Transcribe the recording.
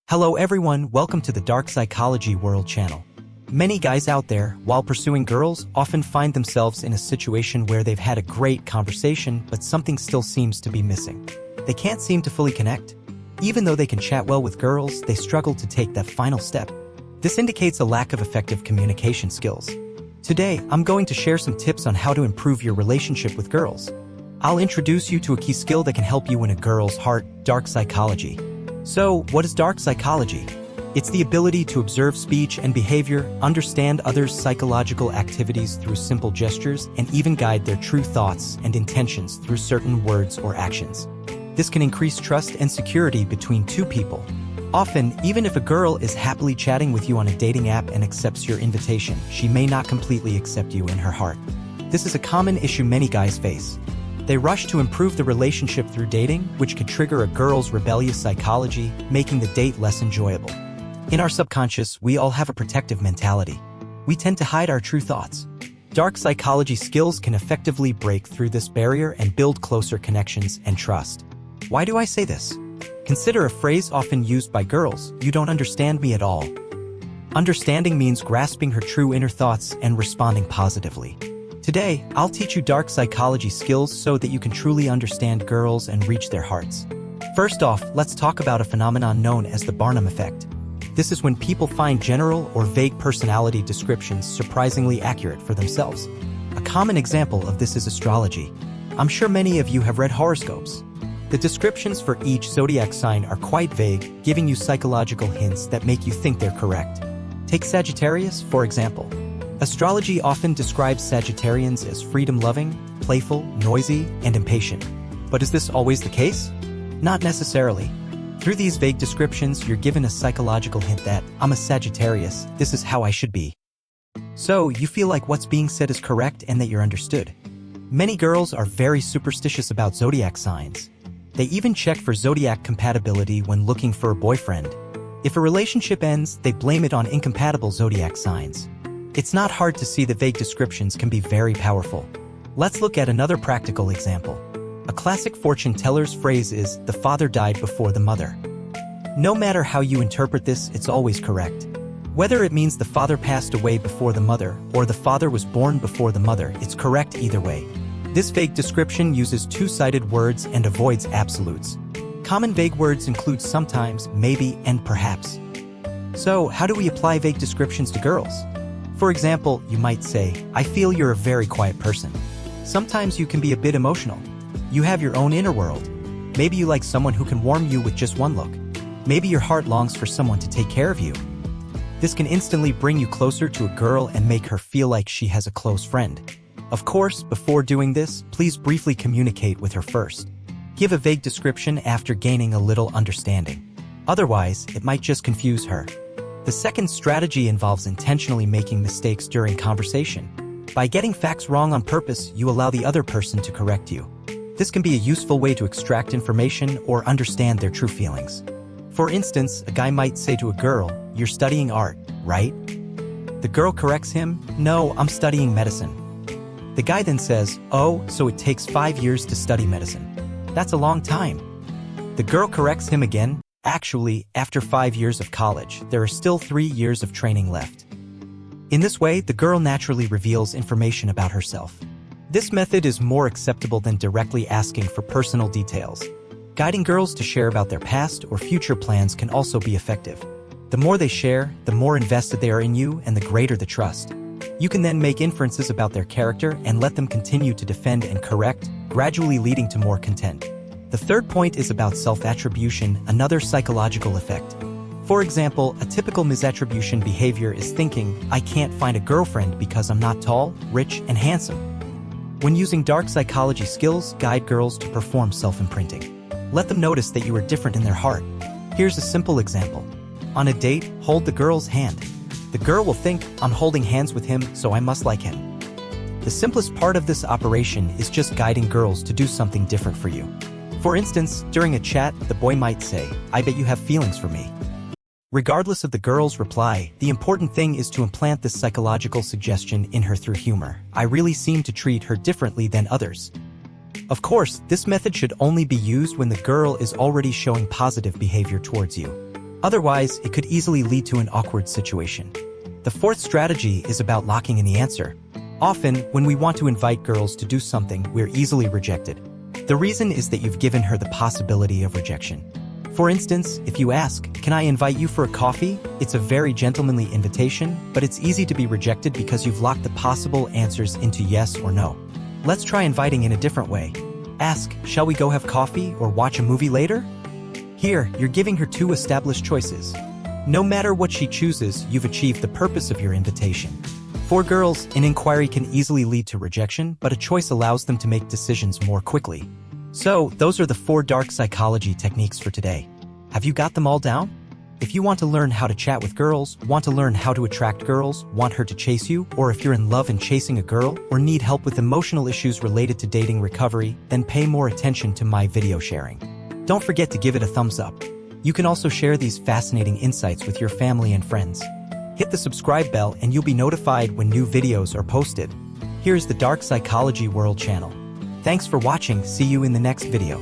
Hello everyone, welcome to the Dark Psychology World channel. Many guys out there, while pursuing girls, often find themselves in a situation where they've had a great conversation, but something still seems to be missing. They can't seem to fully connect. Even though they can chat well with girls, they struggle to take that final step. This indicates a lack of effective communication skills. Today, I'm going to share some tips on how to improve your relationship with girls. I'll introduce you to a key skill that can help you win a girl's heart, dark psychology. So, what is dark psychology? It's the ability to observe speech and behavior, understand others' psychological activities through simple gestures, and even guide their true thoughts and intentions through certain words or actions. This can increase trust and security between two people. Often, even if a girl is happily chatting with you on a dating app and accepts your invitation, she may not completely accept you in her heart. This is a common issue many guys face. They rush to improve the relationship through dating, which could trigger a girl's rebellious psychology, making the date less enjoyable. In our subconscious, we all have a protective mentality. We tend to hide our true thoughts. Dark psychology skills can effectively break through this barrier and build closer connections and trust. Why do I say this? Consider a phrase often used by girls: "You don't understand me at all." Understanding means grasping her true inner thoughts and responding positively. Today, I'll teach you dark psychology skills so that you can truly understand girls and reach their hearts. First off, let's talk about a phenomenon known as the Barnum effect. This is when people find general or vague personality descriptions surprisingly accurate for themselves. A common example of this is astrology. I'm sure many of you have read horoscopes. The descriptions for each zodiac sign are quite vague, giving you psychological hints that make you think they're correct. Take Sagittarius, for example. Astrology often describes Sagittarians as freedom-loving, playful, noisy, and impatient. But is this always the case? Not necessarily. Through these vague descriptions, you're given a psychological hint that, "I'm a Sagittarius, this is how I should be." So, you feel like what's being said is correct and that you're understood. Many girls are very superstitious about zodiac signs. They even check for zodiac compatibility when looking for a boyfriend. If a relationship ends, they blame it on incompatible zodiac signs. It's not hard to see that vague descriptions can be very powerful. Let's look at another practical example. A classic fortune teller's phrase is, "The father died before the mother." No matter how you interpret this, it's always correct. Whether it means the father passed away before the mother, or the father was born before the mother, it's correct either way. This vague description uses two-sided words and avoids absolutes. Common vague words include sometimes, maybe, and perhaps. So, how do we apply vague descriptions to girls? For example, you might say, "I feel you're a very quiet person." Sometimes you can be a bit emotional. You have your own inner world. Maybe you like someone who can warm you with just one look. Maybe your heart longs for someone to take care of you. This can instantly bring you closer to a girl and make her feel like she has a close friend. Of course, before doing this, please briefly communicate with her first. Give a vague description after gaining a little understanding. Otherwise, it might just confuse her. The second strategy involves intentionally making mistakes during conversation. By getting facts wrong on purpose, you allow the other person to correct you. This can be a useful way to extract information or understand their true feelings. For instance, a guy might say to a girl, "You're studying art, right?" The girl corrects him, "No, I'm studying medicine." The guy then says, "Oh, so it takes 5 years to study medicine. That's a long time." The girl corrects him again, "Actually, after 5 years of college, there are still 3 years of training left." In this way, the girl naturally reveals information about herself. This method is more acceptable than directly asking for personal details. Guiding girls to share about their past or future plans can also be effective. The more they share, the more invested they are in you and the greater the trust. You can then make inferences about their character and let them continue to defend and correct, gradually leading to more content. The third point is about self-attribution, another psychological effect. For example, a typical misattribution behavior is thinking, "I can't find a girlfriend because I'm not tall, rich, and handsome." When using dark psychology skills, guide girls to perform self-imprinting. Let them notice that you are different in their heart. Here's a simple example. On a date, hold the girl's hand. The girl will think, "I'm holding hands with him, so I must like him." The simplest part of this operation is just guiding girls to do something different for you. For instance, during a chat, the boy might say, "I bet you have feelings for me." Regardless of the girl's reply, the important thing is to implant this psychological suggestion in her through humor. "I really seem to treat her differently than others." Of course, this method should only be used when the girl is already showing positive behavior towards you. Otherwise, it could easily lead to an awkward situation. The fourth strategy is about locking in the answer. Often, when we want to invite girls to do something, we're easily rejected. The reason is that you've given her the possibility of rejection. For instance, if you ask, "Can I invite you for a coffee?" It's a very gentlemanly invitation, but it's easy to be rejected because you've locked the possible answers into yes or no. Let's try inviting in a different way. Ask, "Shall we go have coffee or watch a movie later?" Here, you're giving her two established choices. No matter what she chooses, you've achieved the purpose of your invitation. For girls, an inquiry can easily lead to rejection, but a choice allows them to make decisions more quickly. So, those are the 4 dark psychology techniques for today. Have you got them all down? If you want to learn how to chat with girls, want to learn how to attract girls, want her to chase you, or if you're in love and chasing a girl, or need help with emotional issues related to dating recovery, then pay more attention to my video sharing. Don't forget to give it a thumbs up. You can also share these fascinating insights with your family and friends. Hit the subscribe bell and you'll be notified when new videos are posted. Here's the Dark Psychology World channel. Thanks for watching, see you in the next video.